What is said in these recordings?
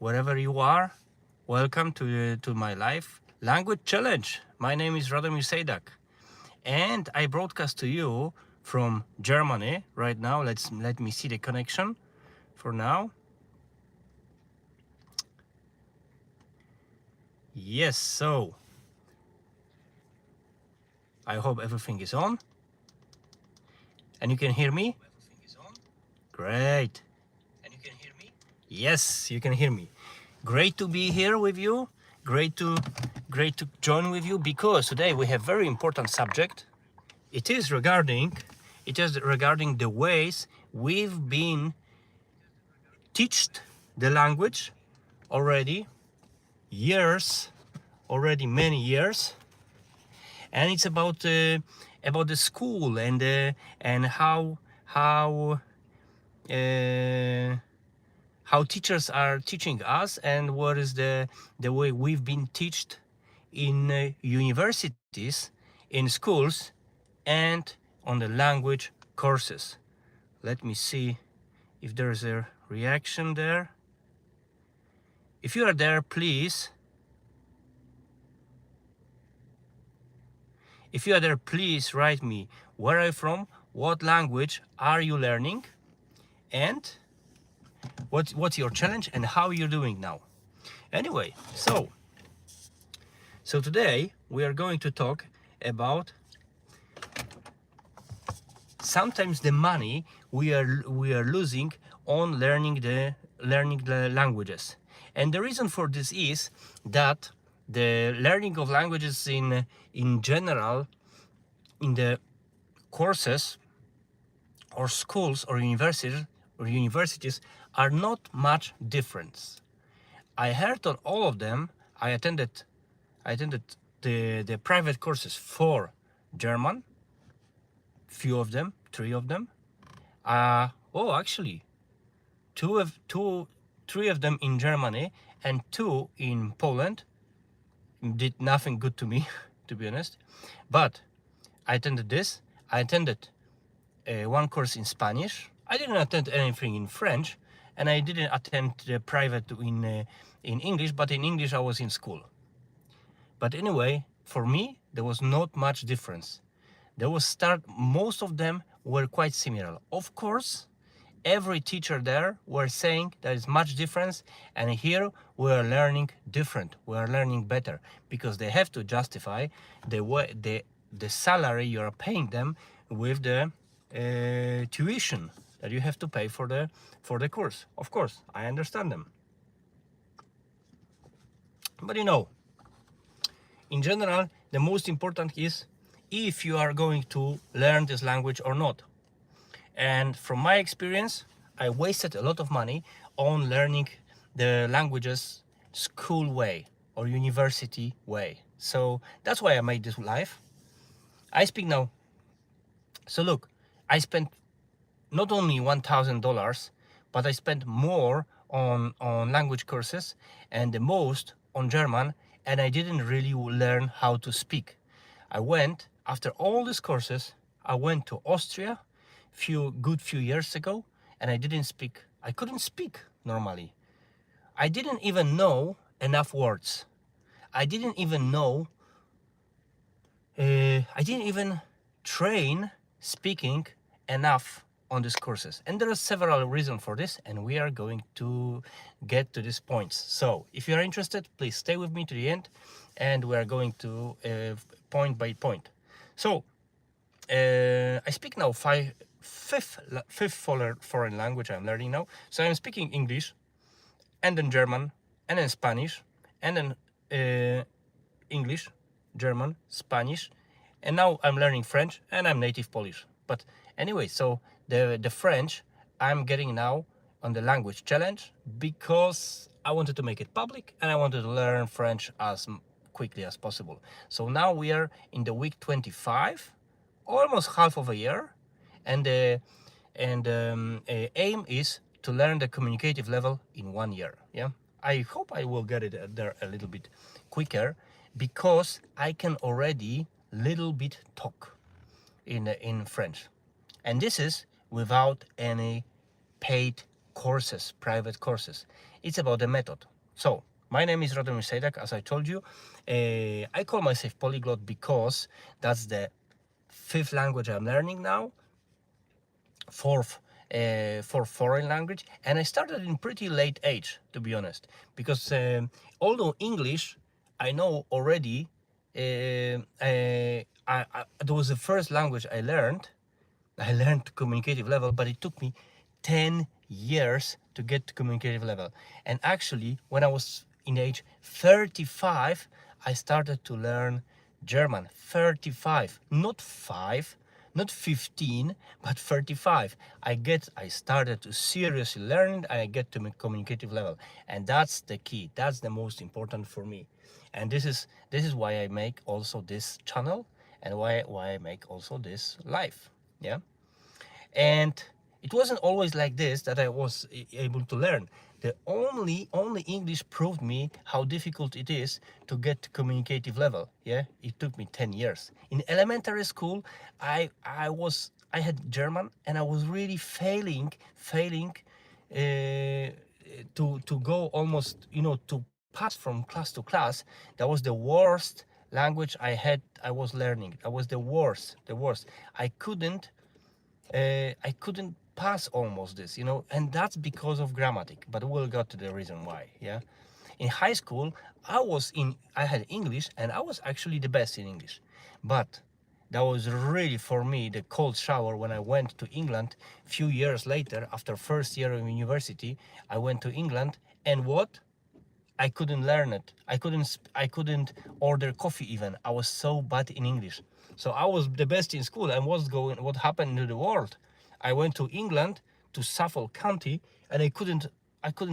wherever you are, welcome to my live language challenge. My name is Radomir Sejdak, and I broadcast to you from Germany right now. Let me see the connection for now. Yes, so I hope everything is on and you can hear me. Great. And you can hear me? Yes, you can hear me. Great to be here with you. Great to join with you, because today we have very important subject. It is regarding the ways we've been taught the language already many years, and it's about the school and how teachers are teaching us, and what is the way we've been taught in universities, in schools, and on the language courses. Let me see if there's a reaction there. If you are there, please. If you are there, please write me where are you from, what language are you learning, and what's your challenge and how you're doing now. Anyway, so today we are going to talk about sometimes the money we are losing on learning the languages. And the reason for this is that the learning of languages in general, in the courses or schools or universities are not much different. I heard on all of them. I attended the private courses for German, few of them, 3 of them. Actually, 3 of them in Germany and 2 in Poland. Did nothing good to me, to be honest. But I attended this. I attended one course in Spanish. I didn't attend anything in French, and I didn't attend the private in English. But in English, I was in school. But anyway, for me, there was not much difference. Most of them were quite similar. Of course, every teacher there were saying there is much difference, and here we are learning different. We are learning better, because they have to justify the salary you are paying them with the tuition that you have to pay for the course. Of course, I understand them. But in general, the most important is if you are going to learn this language or not. And from my experience, I wasted a lot of money on learning the languages school way or university way. So that's why I made this live. I speak now. So look, I spent not only $1,000, but I spent more on language courses, and the most on German, and I didn't really learn how to speak. After all these courses, I went to Austria few years ago, and I couldn't speak normally. I didn't even know enough words. I didn't even train speaking enough on these courses. And there are several reasons for this, and we are going to get to these points. So if you are interested, please stay with me to the end, and we are going to point by point. So I speak now fifth foreign language I'm learning now. So I'm speaking English, and then German, and then Spanish, and then English, German, Spanish, and now I'm learning French, and I'm native Polish. But anyway, so the French I'm getting now on the language challenge, because I wanted to make it public, and I wanted to learn French as quickly as possible. So now we are in the week 25, almost half of a year, and the aim is to learn the communicative level in 1 year. Yeah, I hope I will get it there a little bit quicker, because I can already little bit talk in French, and this is without any paid courses, private courses. It's about the method. So my name is Radomir Sejdak, as I told you. I call myself Polyglot because that's the fifth language I'm learning now, fourth for foreign language, and I started in pretty late age, to be honest, because although English I know already, that was the first language I learned. I learned communicative level, but it took me 10 years to get to communicative level. And actually, when I was in age 35, I started to learn German. 35, not 5, not 15, but 35. I started to seriously learn it, and I get to my communicative level. And that's the key. That's the most important for me. And this is why I make also this channel, and why I make also this live. Yeah. And it wasn't always like this that I was able to learn. The only English proved me how difficult it is to get to communicative level. Yeah, it took me 10 years. In elementary school, I had German, and I was really failing to go almost, to pass from class to class. That was the worst language I was learning. That was the worst. I couldn't pass almost this, and that's because of grammatic. But we'll get to the reason why. Yeah, in high school, I had English, and I was actually the best in English, but that was really for me the cold shower when I went to England. Few years later, after first year of university, I went to England, and what? I couldn't learn it. I couldn't order coffee even. I was so bad in English. So I was the best in school, and what happened to the world? I went to England, to Suffolk County, and I couldn't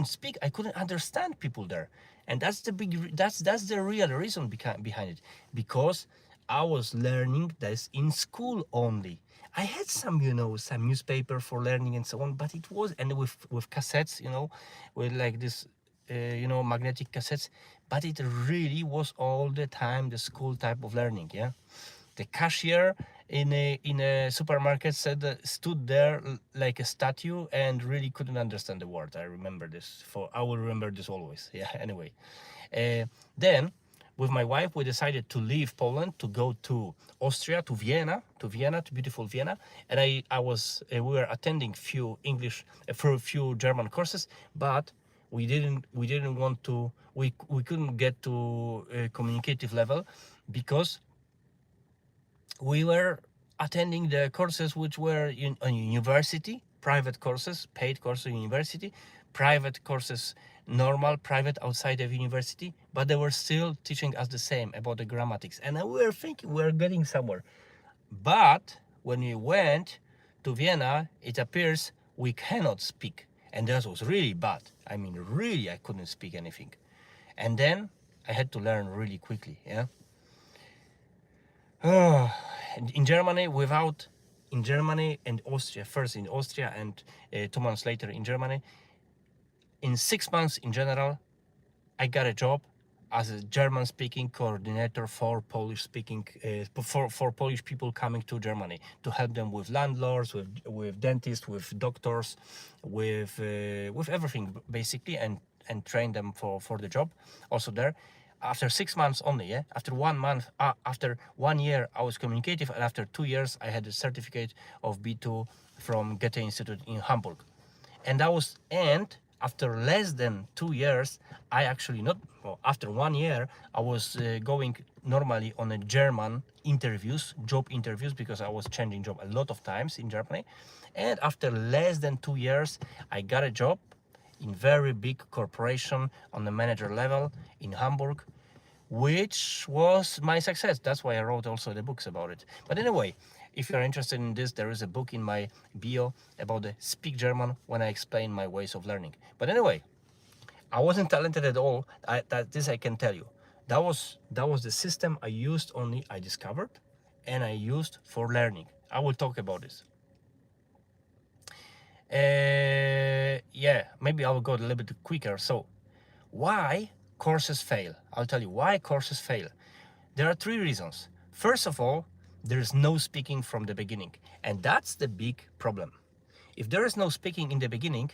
speak. I couldn't understand people there. And that's the real reason behind it. Because I was learning this in school only. I had some newspaper for learning and so on, but it was, and with cassettes, with like this magnetic cassettes, but it really was all the time the school type of learning. Yeah, the cashier in a supermarket stood there like a statue and really couldn't understand the word. I will remember this always. Yeah. Anyway, then with my wife we decided to leave Poland to go to Austria, to Vienna, to beautiful Vienna. And we were attending few English for a few German courses, but we didn't want to, we couldn't get to a communicative level, because we were attending the courses which were in a university, private courses, paid courses in university, private courses, normal private outside of university, but they were still teaching us the same about the grammatics, and we were thinking we were getting somewhere. But when we went to Vienna, it appears we cannot speak. And that was really bad. I mean, really, I couldn't speak anything. And then I had to learn really quickly. Yeah. In Germany, and Austria, first in Austria and 2 months later in Germany, in 6 months in general, I got a job as a German-speaking coordinator for Polish-speaking for Polish people coming to Germany, to help them with landlords, with dentists, with doctors, with everything basically, and train them for the job. Also there, after 6 months only, yeah. After 1 year, I was communicative, and after 2 years, I had a certificate of B2 from Goethe Institute in Hamburg. And after less than 2 years, I actually not well, after 1 year, I was going normally on a German job interviews, because I was changing job a lot of times in Germany. And after less than 2 years, I got a job in very big corporation on the manager level in Hamburg, which was my success. That's why I wrote also the books about it. But anyway, if you're interested in this, there is a book in my bio about the Speak German, when I explain my ways of learning. But anyway, I wasn't talented at all. This I can tell you. That was the system I discovered, and I used for learning. I will talk about this. Yeah, maybe I will go a little bit quicker. So, why courses fail? I'll tell you why courses fail. There are 3 reasons. First of all, there is no speaking from the beginning, and that's the big problem. If there is no speaking in the beginning,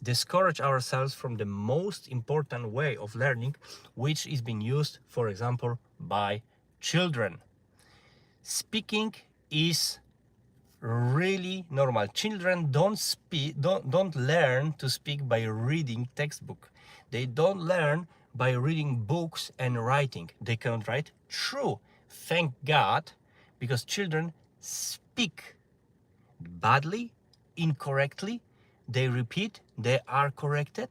discourage ourselves from the most important way of learning, which is being used, for example, by children. Speaking is really normal. Children don't learn to speak by reading textbook. They don't learn by reading books and writing. They cannot write. True, thank God, because children speak badly, incorrectly. They repeat, they are corrected,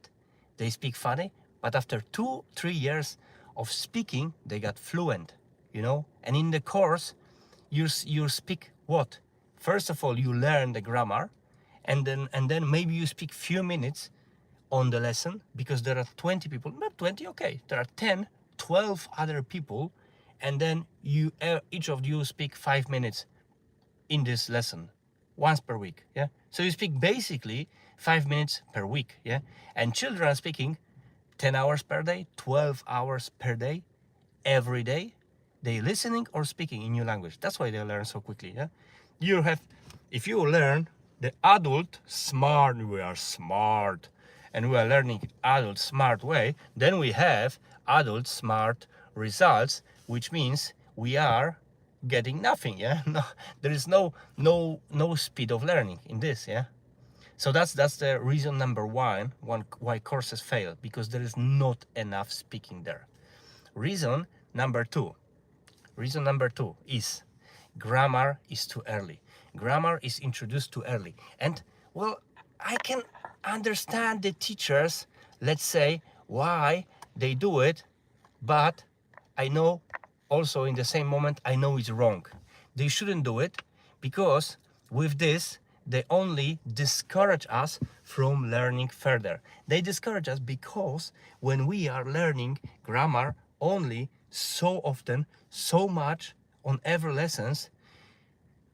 they speak funny, but after 2-3 years of speaking, they got fluent, you know. And in the course, you speak what? First of all, you learn the grammar, and then maybe you speak few minutes on the lesson, because there are 20 people, not 20, okay, there are 10, 12 other people, and then you each of you speak 5 minutes in this lesson once per week. Yeah, so you speak basically 5 minutes per week. Yeah, and children are speaking 10 hours per day, 12 hours per day, every day. They listening or speaking in new language. That's why they learn so quickly. Yeah, you have, if you learn the adult smart, we are smart, and we are learning adult smart way, then we have adult smart results, which means we are getting nothing. Yeah, no, there is no speed of learning in this. Yeah, so that's the reason number one why courses fail, because there is not enough speaking there. Reason number two is grammar is too early. Grammar is introduced too early. And well, I can understand the teachers, let's say, why they do it, but I know also in the same moment, I know it's wrong. They shouldn't do it, because with this, they only discourage us from learning further. They discourage us because when we are learning grammar only so often, so much on every lessons,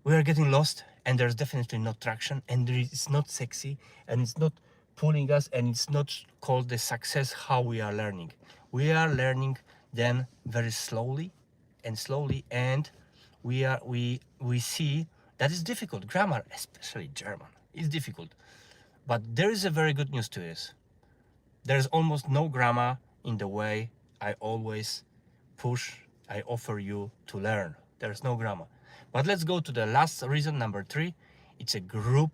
we are getting lost, and there's definitely no traction, and it's not sexy, and it's not pulling us, and it's not called the success how we are learning. We are learning then very slowly, and we see that it's difficult. Grammar, especially German, is difficult. But there is a very good news to this. There's almost no grammar in the way I always I offer you to learn. There's no grammar. But let's go to the last reason, number 3. It's a group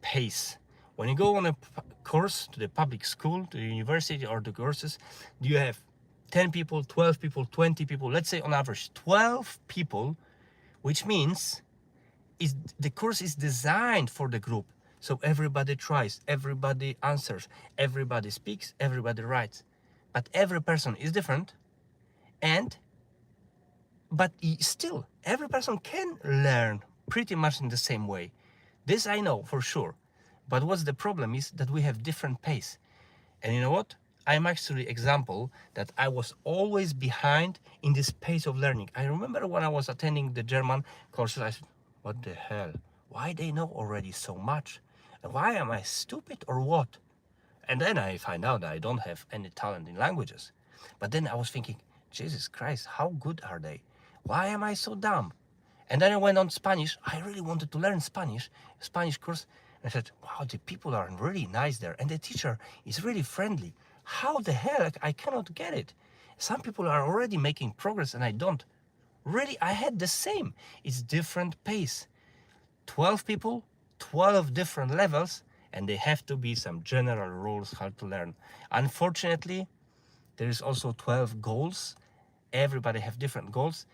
pace. When you go on a course to the public school, to the university, or the courses, you have 10 people, 12 people, 20 people, let's say on average 12 people, which means the course is designed for the group. So everybody tries, everybody answers, everybody speaks, everybody writes. But every person is different, but still, every person can learn pretty much in the same way. This I know for sure. But what's the problem is that we have different pace. And you know what? I'm actually example that I was always behind in this pace of learning. I remember when I was attending the German courses, I said, what the hell? Why they know already so much? Why am I stupid or what? And then I find out that I don't have any talent in languages. But then I was thinking, Jesus Christ, how good are they? Why am I so dumb? And then I went on Spanish. I really wanted to learn Spanish course. And I said, wow, the people are really nice there. And the teacher is really friendly. How the hell? I cannot get it. Some people are already making progress and I don't. Really, I had the same. It's different pace. 12 people, 12 different levels, and they have to be some general rules how to learn. Unfortunately, there is also 12 goals. Everybody have different goals,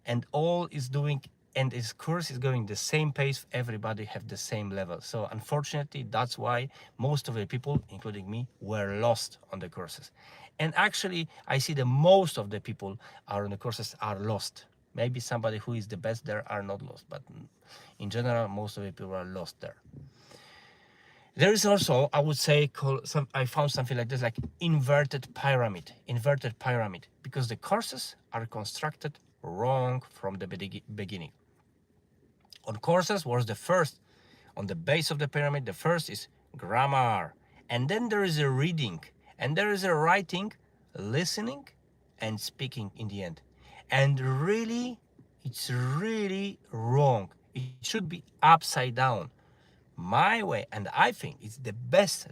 and all is doing, and this course is going the same pace. Everybody have the same level. So unfortunately, that's why most of the people, including me, were lost on the courses. And actually, I see that most of the people are on the courses are lost. Maybe somebody who is the best there are not lost, but in general, most of the people are lost there. There is also, I would say, I found something like this, like inverted pyramid, because the courses are constructed wrong from the beginning. On courses was the first, on the base of the pyramid, the first is grammar, and then there is a reading, and there is a writing, listening, and speaking in the end. And really, it's really wrong. It should be upside down. My way, and I think it's the best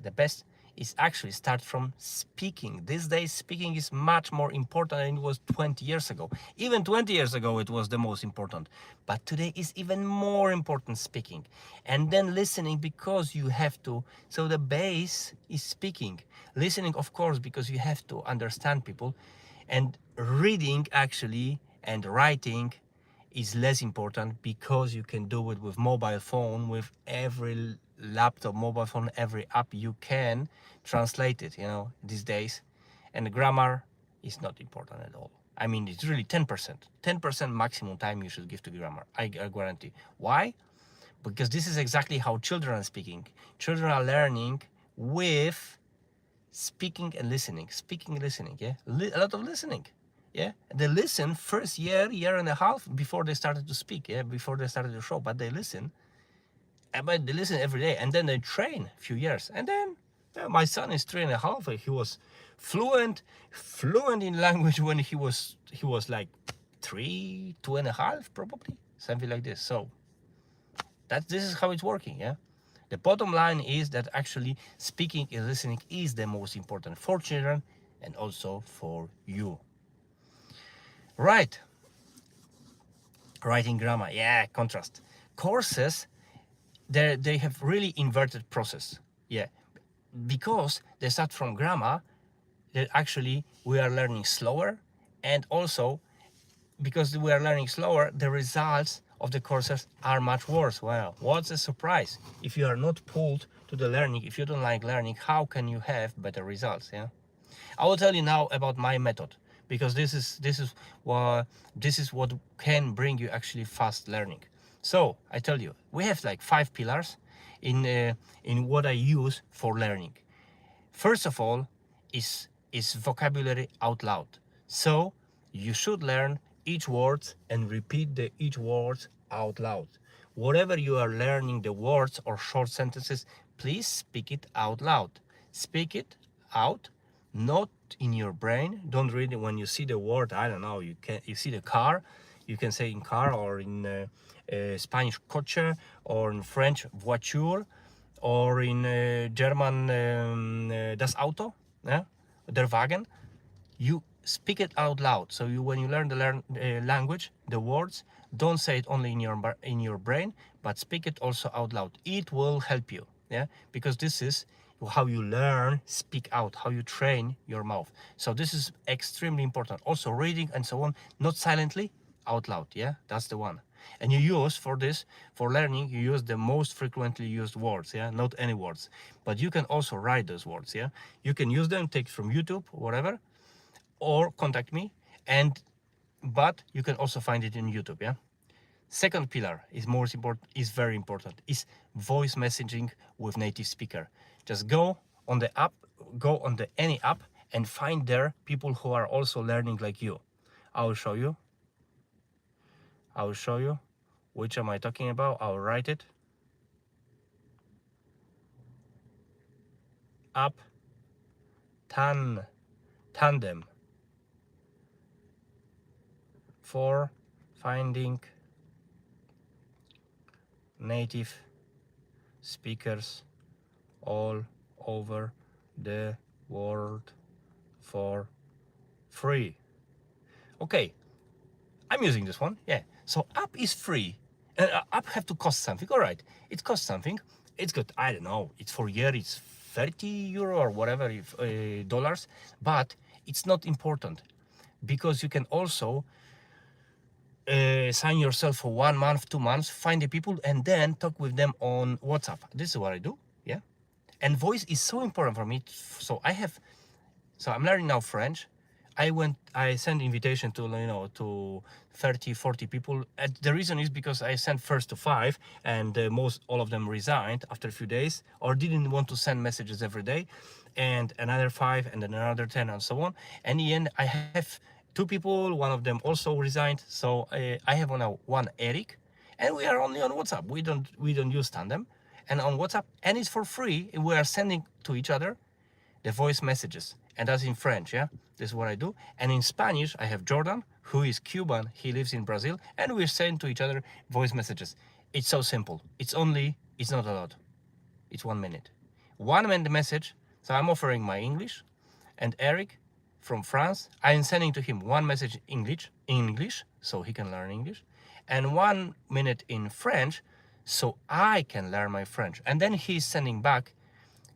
is actually start from speaking. These days speaking is much more important than it was 20 years ago. Even 20 years ago it was the most important, but today is even more important speaking, and then listening because you have to. So the base is speaking, listening of course because you have to understand people, and reading actually and writing is less important because you can do it with mobile phone, with every laptop, mobile phone, every app you can translate it, you know, these days. And the grammar is not important at all. I mean, it's really 10%. 10% maximum time you should give to grammar, I guarantee. Why? Because this is exactly how children are speaking. Children are learning with speaking and listening, yeah, a lot of listening, yeah. They listen first year and a half before they started to speak, yeah, before they started to show, but they listen, but they listen every day, and then they train a few years, and then my son is 3.5. He was fluent in language when he was like 2.5, probably something like this. So this is how it's working, yeah. The bottom line is that actually speaking and listening is the most important for children and also for you. Right. Writing grammar, yeah, contrast. Courses, they have really inverted process, yeah, because they start from grammar, that actually we are learning slower, and also because we are learning slower, the results of the courses are much worse. Well, what's a surprise? If you are not pulled to the learning, if you don't like learning, how can you have better results? Yeah, I will tell you now about my method, because this is what can bring you actually fast learning. So I tell you, we have like 5 pillars in what I use for learning. First of all, is vocabulary out loud. So you should learn each word and repeat the each word out loud. Whatever you are learning, the words or short sentences, please speak it out loud. Speak it out, not in your brain. Don't read it when you see the word. I don't know. You see the car, you can say in car, or in Spanish coche, or in French voiture, or in German das Auto, yeah? Der Wagen. You speak it out loud. So when you learn the language, the words, don't say it only in your brain, but speak it also out loud. It will help you, yeah, because this is how you learn, speak out, how you train your mouth. So this is extremely important. Also reading and so on, not silently, out loud, yeah, that's the one. And you use for this, for learning, you use the most frequently used words, yeah, not any words, but you can also write those words, yeah. You can use them, take from YouTube, whatever, or contact me, and but you can also find it in YouTube, yeah. Second pillar is very important, is voice messaging with native speaker. Just go on the app, go on the any app, and find there people who are also learning like you. I will show you. Which am I talking about? I'll write it. App tandem for finding native speakers all over the world for free. Okay, I'm using this one, yeah. So app is free, and app have to cost something. All right, it costs something. It's good. I don't know. It's for a year. It's 30 euro or whatever, if dollars, but it's not important, because you can also sign yourself for 1 month, 2 months, find the people, and then talk with them on WhatsApp. This is what I do, yeah. And voice is so important for me. So I'm learning now French. I sent invitation to, to 30, 40 people. And the reason is because I sent first to 5, and all of them resigned after a few days, or didn't want to send messages every day, and another 5, and then another 10, and so on. And in the end, I have 2 people. One of them also resigned. So I have now one Eric, and we are only on WhatsApp. We don't use Tandem, and on WhatsApp, and it's for free. We are sending to each other the voice messages, and that's in French, yeah. This is what I do. And in Spanish, I have Jordan, who is Cuban. He lives in Brazil, and we send to each other voice messages. It's so simple. It's not a lot. it's 1 minute. 1 minute message. So I'm offering my English, and Eric from France, I am sending to him 1 message English, so he can learn English, and 1 minute in French, so I can learn my French. And then he's sending back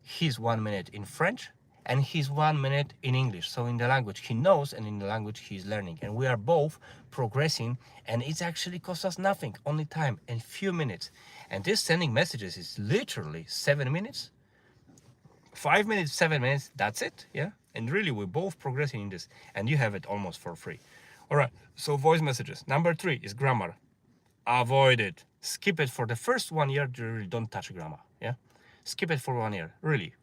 his 1 minute in French and his 1 minute in English. So in the language he knows and in the language he's learning. And we are both progressing, and it's actually cost us nothing, only time and few minutes. And this sending messages is literally 7 minutes, 5 minutes, 7 minutes, that's it, yeah? And really, we're both progressing in this, and you have it almost for free. All right, so voice messages. Number 3 is grammar. Avoid it. Skip it for the first 1 year, really don't touch grammar, yeah? Skip it for 1 year, really.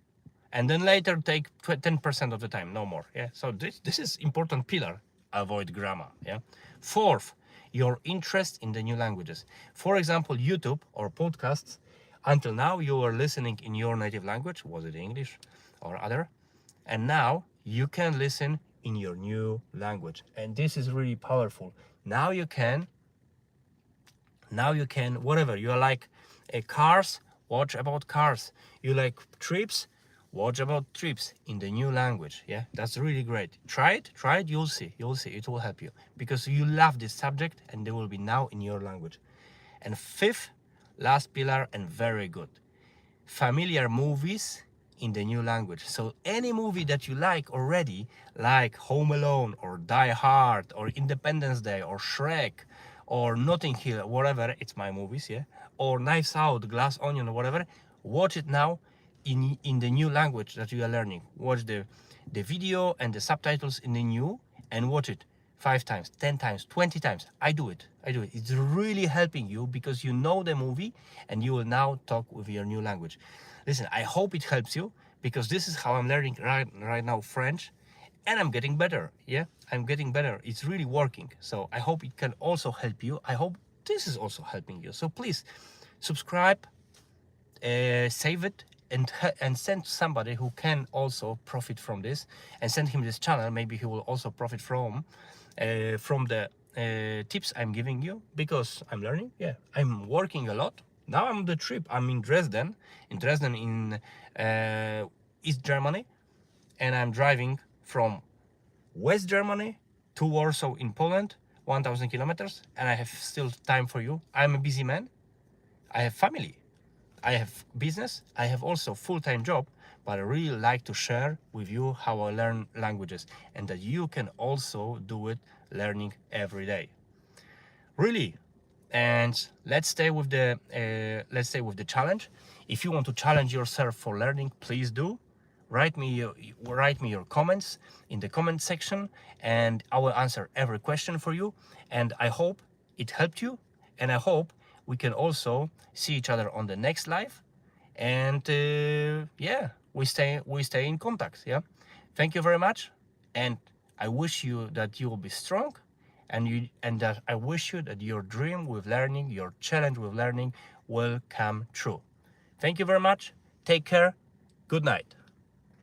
And then later take 10% of the time, no more, yeah? So this is important pillar, avoid grammar, yeah? Fourth, your interest in the new languages. For example, YouTube or podcasts. Until now, you were listening in your native language, was it English or other? And now you can listen in your new language. And this is really powerful. Now you can, whatever, you like cars, watch about cars. You like trips, watch about trips in the new language. Yeah, that's really great. Try it, you'll see, it will help you. Because you love this subject and they will be now in your language. And fifth, last pillar, and very good, familiar movies in the new language. So any movie that you like already, like Home Alone or Die Hard or Independence Day or Shrek or Notting Hill, whatever, it's my movies, yeah, or Knives Out, Glass Onion, or whatever, watch it now in the new language that you are learning. Watch the video and the subtitles in the new, and watch it 5 times, 10 times, 20 times. I do it. It's really helping you because you know the movie and you will now talk with your new language. Listen, I hope it helps you because this is how I'm learning right now French, and I'm getting better. Yeah, I'm getting better. It's really working. So I hope it can also help you. I hope this is also helping you. So please subscribe, save it, and send somebody who can also profit from this, and send him this channel. Maybe he will also profit from the tips I'm giving you, because I'm learning. Yeah, I'm working a lot. Now I'm on the trip. I'm in Dresden in East Germany, and I'm driving from West Germany to Warsaw in Poland, 1,000 kilometers, and I have still time for you. I'm a busy man. I have family. I have business, I have also full-time job, but I really like to share with you how I learn languages, and that you can also do it learning every day. Really. And let's stay with the challenge. If you want to challenge yourself for learning, please do. Write me your comments in the comment section, and I will answer every question for you. And I hope it helped you, and I hope we can also see each other on the next live, and yeah, we stay in contact. Yeah, thank you very much, and I wish you that you will be strong, and that I wish you that your dream with learning, your challenge with learning will come true. Thank you very much. Take care. Good night.